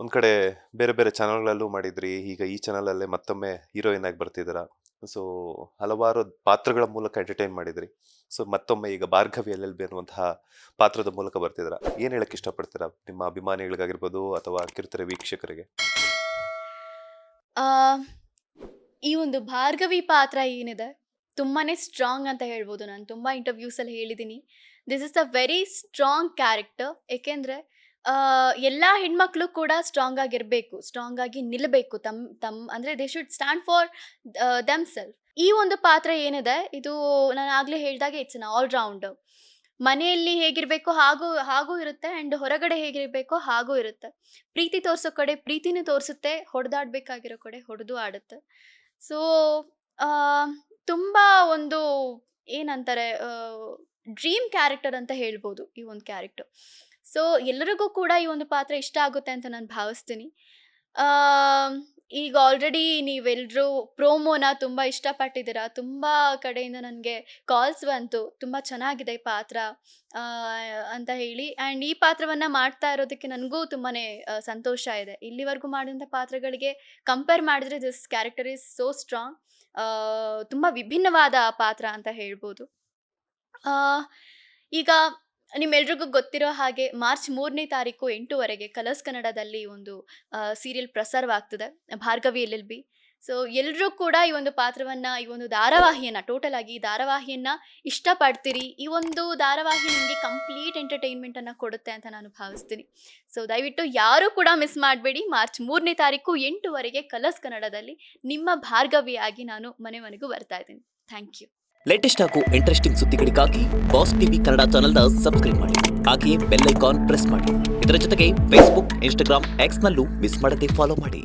ಒಂದ್ ಕಡೆ ಬೇರೆ ಬೇರೆ ಚಾನಲ್ಗಳಲ್ಲೂ ಮಾಡಿದ್ರಿ. ಈಗ ಈ ಚಾನಲಲ್ಲೇ ಮತ್ತೊಮ್ಮೆ ಹೀರೋಯಿನ್ ಆಗಿ ಬರ್ತಿದ್ದೀರಾ. ಸೊ ಹಲವಾರು ಪಾತ್ರಗಳ ಮೂಲಕ ಎಂಟರ್ಟೈನ್ ಮಾಡಿದ್ರಿ. ಸೊ ಮತ್ತೊಮ್ಮೆ ಈಗ ಭಾರ್ಗವಿ LLB ಅನ್ನುವಂತಹ ಪಾತ್ರದ ಮೂಲಕ ಬರ್ತಿದ್ದೀರಾ. ಏನ್ ಹೇಳಕ್ ಇಷ್ಟಪಡ್ತೀರಾ ನಿಮ್ಮ ಅಭಿಮಾನಿಗಳಿಗಾಗಿರ್ಬೋದು ಅಥವಾ ಕಿರುತೆರೆ ವೀಕ್ಷಕರಿಗೆ? ಆ, ಈ ಒಂದು ಭಾರ್ಗವಿ ಪಾತ್ರ ಏನಿದೆ ತುಂಬಾನೇ ಸ್ಟ್ರಾಂಗ್ ಅಂತ ಹೇಳ್ಬೋದು. ನಾನು ತುಂಬಾ ಇಂಟರ್ವ್ಯೂಸ್ ಅಲ್ಲಿ ಹೇಳಿದ್ದೀನಿ, this is a very strong character. ಏಕೆಂದ್ರೆ ಎಲ್ಲಾ ಹೆಣ್ಮಕ್ಳು ಕೂಡ ಸ್ಟ್ರಾಂಗ್ ಆಗಿರ್ಬೇಕು, ಸ್ಟ್ರಾಂಗ್ ಆಗಿ ನಿಲ್ಬೇಕು. ತಮ್ ಅಂದ್ರೆ they should stand for them self. ಈ ಒಂದು ಪಾತ್ರ ಏನಿದೆ ಇದು ನಾನು ಆಗ್ಲೇ ಹೇಳ್ದಾಗೆ ಇಟ್ಸ್ ಅನ್ ಆಲ್ ರೌಂಡರ್. ಮನೆಯಲ್ಲಿ ಹೇಗಿರ್ಬೇಕೋ ಹಾಗೂ ಇರುತ್ತೆ, ಅಂಡ್ ಹೊರಗಡೆ ಹೇಗಿರ್ಬೇಕೋ ಹಾಗೂ ಇರುತ್ತೆ. ಪ್ರೀತಿ ತೋರ್ಸೋ ಕಡೆ ಪ್ರೀತಿನೂ ತೋರಿಸುತ್ತೆ, ಹೊಡೆದಾಡ್ಬೇಕಾಗಿರೋ ಕಡೆ ಹೊಡೆದು ಆಡುತ್ತೆ. ಸೊ ತುಂಬಾ ಒಂದು ಏನಂತಾರೆ, ಡ್ರೀಮ್ ಕ್ಯಾರೆಕ್ಟರ್ ಅಂತ ಹೇಳ್ಬೋದು ಈ ಒಂದು ಕ್ಯಾರೆಕ್ಟರ್. ಸೊ ಎಲ್ಲರಿಗೂ ಕೂಡ ಈ ಒಂದು ಪಾತ್ರ ಇಷ್ಟ ಆಗುತ್ತೆ ಅಂತ ನಾನು ಭಾವಿಸ್ತೀನಿ. ಆಮ್, ಈಗ ಆಲ್ರೆಡಿ ನೀವೆಲ್ಲರೂ ಪ್ರೋಮೋನ ತುಂಬ ಇಷ್ಟಪಟ್ಟಿದ್ದೀರಾ. ತುಂಬ ಕಡೆಯಿಂದ ನನಗೆ ಕಾಲ್ಸ್ ಬಂತು, ತುಂಬ ಚೆನ್ನಾಗಿದೆ ಈ ಪಾತ್ರ ಆ, ಅಂತ ಹೇಳಿ. ಆ್ಯಂಡ್ ಈ ಪಾತ್ರವನ್ನು ಮಾಡ್ತಾ ಇರೋದಕ್ಕೆ ನನಗೂ ತುಂಬಾ ಸಂತೋಷ ಇದೆ. ಇಲ್ಲಿವರೆಗೂ ಮಾಡಿದಂಥ ಪಾತ್ರಗಳಿಗೆ ಕಂಪೇರ್ ಮಾಡಿದ್ರೆ this character is so strong. ತುಂಬ ವಿಭಿನ್ನವಾದ ಪಾತ್ರ ಅಂತ ಹೇಳ್ಬೋದು. ಆ, ಈಗ ನಿಮ್ಮೆಲ್ರಿಗೂ ಗೊತ್ತಿರೋ ಹಾಗೆ ಮಾರ್ಚ್ 3ನೇ ತಾರೀಕು 8ವರೆಗೆ ಕಲರ್ಸ್ ಕನ್ನಡದಲ್ಲಿ ಒಂದು ಸೀರಿಯಲ್ ಪ್ರಸಾರವಾಗ್ತದೆ, ಭಾರ್ಗವಿ LLB. ಸೊ ಎಲ್ಲರೂ ಕೂಡ ಈ ಒಂದು ಪಾತ್ರವನ್ನ, ಈ ಒಂದು ಧಾರಾವಾಹಿಯನ್ನ, ಟೋಟಲ್ ಆಗಿ ಈ ಧಾರಾವಾಹಿಯನ್ನ ಇಷ್ಟಪಡ್ತೀರಿ. ಈ ಒಂದು ಧಾರಾವಾಹಿ ನಿಮಗೆ ಕಂಪ್ಲೀಟ್ ಎಂಟರ್ಟೈನ್ಮೆಂಟ್ ಅನ್ನ ಕೊಡುತ್ತೆ ಅಂತ ನಾನು ಭಾವಿಸ್ತೀನಿ. ಸೊ ದಯವಿಟ್ಟು ಯಾರು ಕೂಡ ಮಿಸ್ ಮಾಡಬೇಡಿ. ಮಾರ್ಚ್ 3ನೇ ತಾರೀಕು 8ವರೆಗೆ ಕಲರ್ಸ್ ಕನ್ನಡದಲ್ಲಿ ನಿಮ್ಮ ಭಾರ್ಗವಿಯಾಗಿ ನಾನು ಮನೆ ಮನೆಗೂ ಬರ್ತಾ ಇದ್ದೀನಿ. Thank you. ಲೇಟೆಸ್ಟ್ ಹಾಗೂ ಇಂಟ್ರೆಸ್ಟಿಂಗ್ ಸುದ್ದಿಗಳಿಗಾಗಿ ಬಾಸ್ ಟಿವಿ ಕನ್ನಡ ಚಾನೆಲ್ನ ಸಬ್ಸ್ಕ್ರೈಬ್ ಮಾಡಿ. ಹಾಗೆಯೇ ಬೆಲ್ ಐಕಾನ್ ಪ್ರೆಸ್ ಮಾಡಿ. ಇದರ ಜೊತೆಗೆ ಫೇಸ್ಬುಕ್, ಇನ್ಸ್ಟಾಗ್ರಾಮ್, ಎಕ್ಸ್ನಲ್ಲೂ ಮಿಸ್ ಮಾಡದೆ ಫಾಲೋ ಮಾಡಿ.